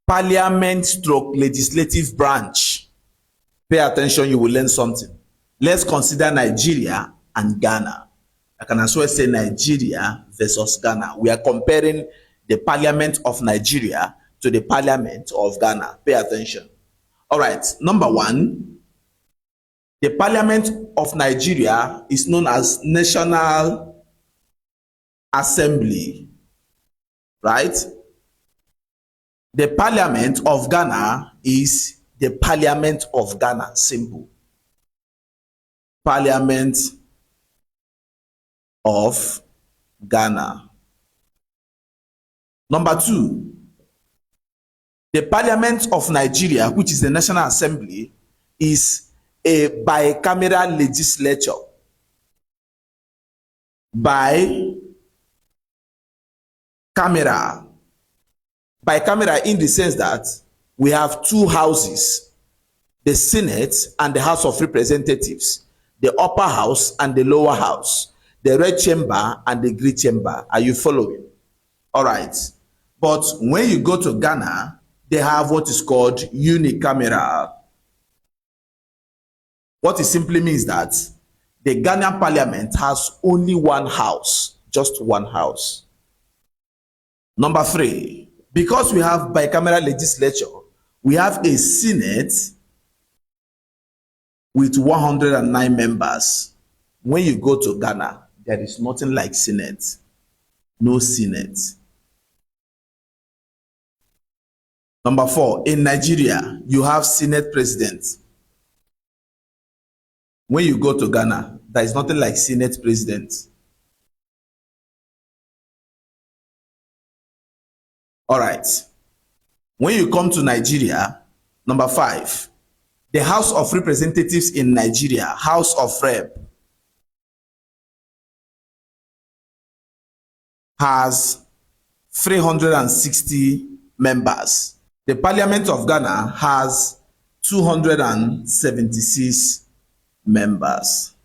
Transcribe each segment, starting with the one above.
parliament stroke legislative branch. Pay attention, you will learn something. Let's consider Nigeria and Ghana. I can as well say Nigeria versus Ghana. We are comparing the parliament of Nigeria to the parliament of Ghana. Pay attention. All right, number one, the parliament of Nigeria is known as National Assembly, right? The parliament of Ghana is the parliament of Ghana, simple. Parliament of Ghana. Number two, the parliament of Nigeria, which is the National Assembly, is a bicameral legislature. Bicameral in the sense that we have two houses, the Senate and the House of Representatives, the upper house and the lower house, the red chamber and the green chamber. Are you following? All right. But when you go to Ghana, they have what is called unicameral. What it simply means that the Ghanaian parliament has only one house, just one house. Number three, because we have bicameral legislature, we have a Senate with 109 members. When you go to Ghana, there is nothing like Senate. No Senate. Number four, in Nigeria, you have Senate president. When you go to Ghana, there is nothing like Senate president. All right. When you come to Nigeria, number five, the House of Representatives in Nigeria, House of Rep, has 360 members. The Parliament of Ghana has 276 members.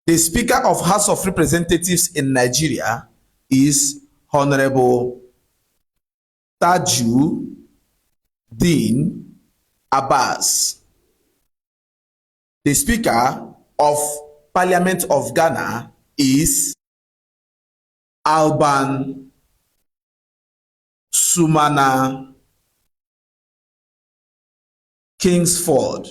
The Speaker of House of Representatives in Nigeria is Honorable Tajuddin Abbas. The Speaker of Parliament of Ghana is Alban Sumana Kingsford.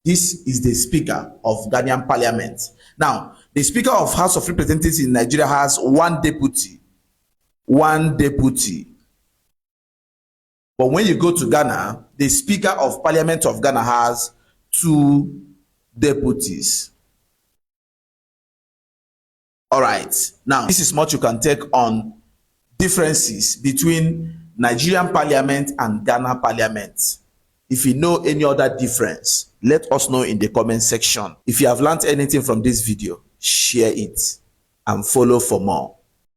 This is the Speaker of Ghanaian Parliament. Now, the Speaker of House of Representatives in Nigeria has one deputy. One deputy. But when you go to Ghana, the Speaker of Parliament of Ghana has two deputies. All right. Now, this is much you can take on differences between Nigerian Parliament and Ghana Parliament. If you know any other difference, let us know in the comment section. If you have learned anything from this video, share it and follow for more.